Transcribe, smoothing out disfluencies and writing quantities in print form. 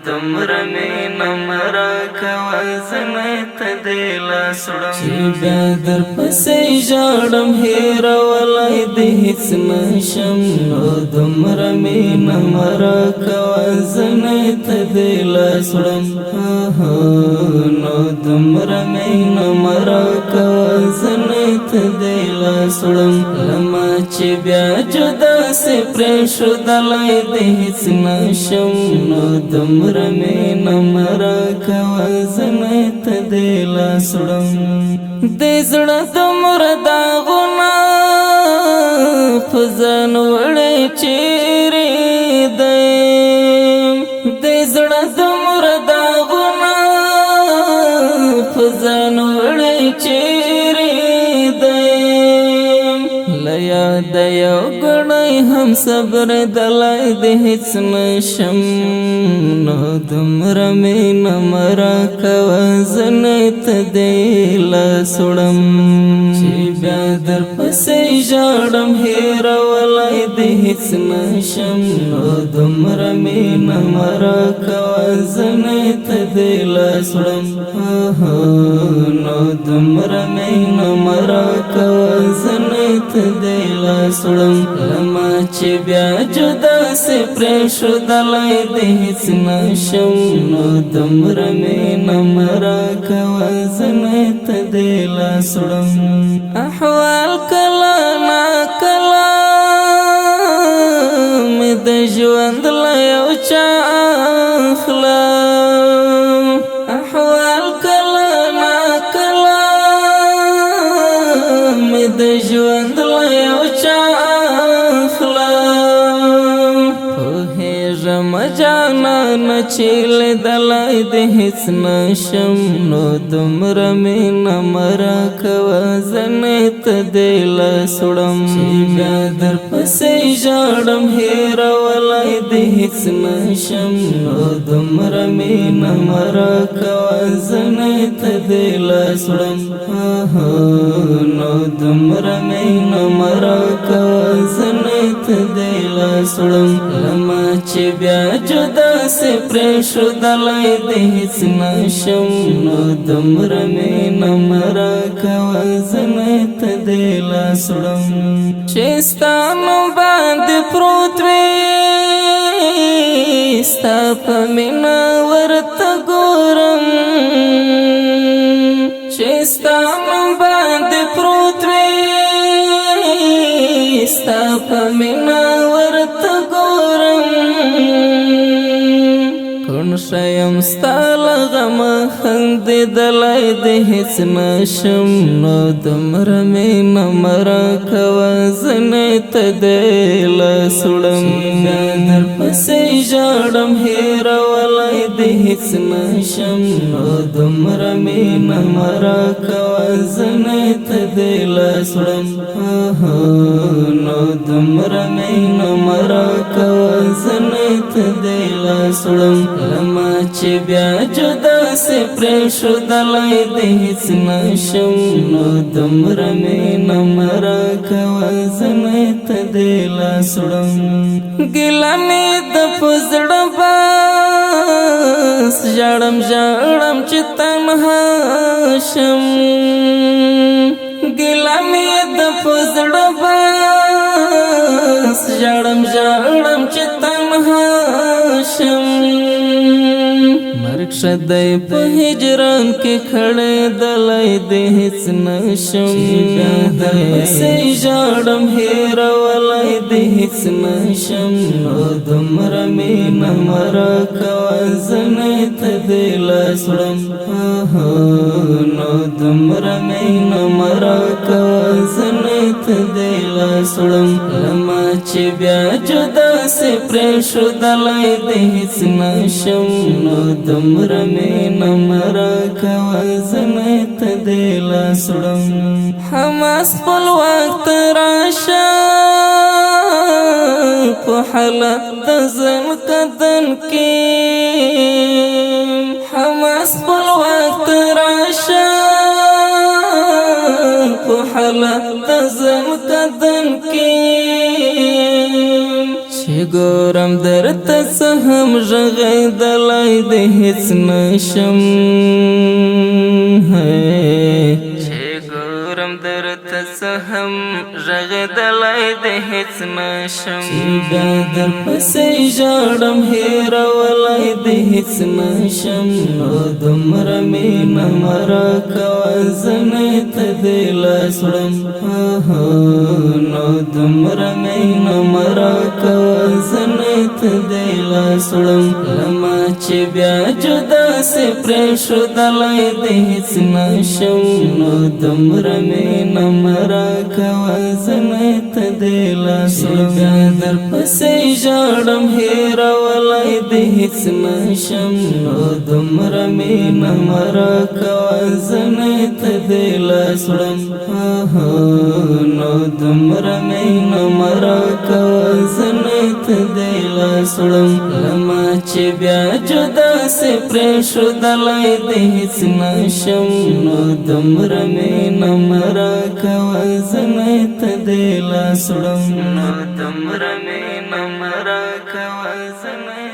دومره مینه مراکوه زنې ته دې لاس وړم چې بیا در پسې ژاړم هېرولی دې هېڅ نشم نو دومره مینه مراکوه زنې ته دې لاس وړم نو دومره مینه مراکوه زنې ته دې لاس وړم له ما چې بیا جدا سې پرېښودلی دې هېڅ نشم نو دومره مینه مراکوه زنې ته دې لاس وړم دې زړه دومره داغونه په ځان وړی چیرې دی دې زړه دومره داغونه په ځان وړی چیرې دی له یاده یو ګړی هم صبر دلی دې هېڅ نشم نو دومره مینه مراکوه زنې ته دې لاس وړم چې بیا در پسې ژاړم هېرولی دې هېڅ نشم نو دومره مینه مراکوه زنې ته دې لاس وړم نو دومره مینه مراکوه زنې ته دې لاس وړم له ما چې بیا جدا سې پرېښودلی دې هېڅ نشم نو دومره مینه مراکوه زنې ته دې لاس وړم احوال کله ناکله مې د ژوند له یو چا اخلم احوال کله ناکله مې د ژوند له یو چا اخلم پوهېږم جانانه چې لیدلی دې هېڅ نشم نو دومره مینه مراکوه زنې ته دې لاس وړم چې بیا در پسې ژاړم هېرولی دې هېڅ نشم نو دومره مینه مراکوه زنې ته دې لاس وړم نو دومره مینه مراکوه زنې ته دې لاس وړم له ما چې بیا جدا سې پرېښودلی دې هېڅ نشم نو دومره مینه مراکوه زنې ته دې لاس وړم چې ستا نوم باندې پروت وي ستا په مینه ورته ګورم چې ستا نوم باندې پروت وي ستا په مینه ورته ګورم کوڼ شیم ستا له غمه خندېدلی دې هېڅ نشم نو دومره مینه مراکوه زنې ته دې لاس وړم بیا در پسې ژاړم هېرولی دې هېڅ نشم نو دومره مینه مراکوه زنې ته دې لاس وړم نو دومره مینه مراکوه زنې ته دې لاس وړم له ما چې بیا جدا سې پرېښودلی دې هېڅ نشم نو دومره مینه مراکوه زنې ته دې لاس وړم ګیله مې ده په زړه بس ژاړم ژاړم چې تنها شم ګیله مې ده په زړه بس ژاړم ژاړم چې تنها شم مرګ ښه دی په هجران کې کړېدلی دې هېڅ نشم در پسې ژاړم هېرولی دې هېڅ نشم نو دومره مینه مراکوه زنې ته دې لاس وړم نو دومره مینه مراکوه زنې ته دې لاس وړم له ما چې بیا جدا سې پرېښودلی دې هېڅ نشم نو دومره مینه مراکوه زنې ته دې لاس وړم حماس خپلواک ته راشه په حالت د ځان کدن کې حماس خپلواک ته راشه په حالت د ځان کدن کې چې ګورم درته څه هم ږغېدلی د هېڅ نشم چې ګورم درته څه هم ږغېدلی د هېڅ نشم چې بیا درپسې ژاړم هېرولی د هېڅ نشم نو دومره مینه مه راکوه زنې ته دې لاس وړم نو دومره مینه مه راکوه زنې ته دې لاس وړم له ما چې بیا جدا سې پرېښودلی د هېڅ نشم نو دومره مینه مه راکوه زنې ته دې لاس وړم بیا درپسې ژاړم هېرولی د هېڅ نشم نو دومره مینه مه راکوه زنې ته دې لاس وړم نو دومره مینه مه راکوه زنې ته دې لاس وړم له ما چې بیا جدا سې پرېښودلی د هېڅ نشم نو دومره مینه مه راکوه زنې ته دې لاس وړم نو دومره مینه مه راکوه زنې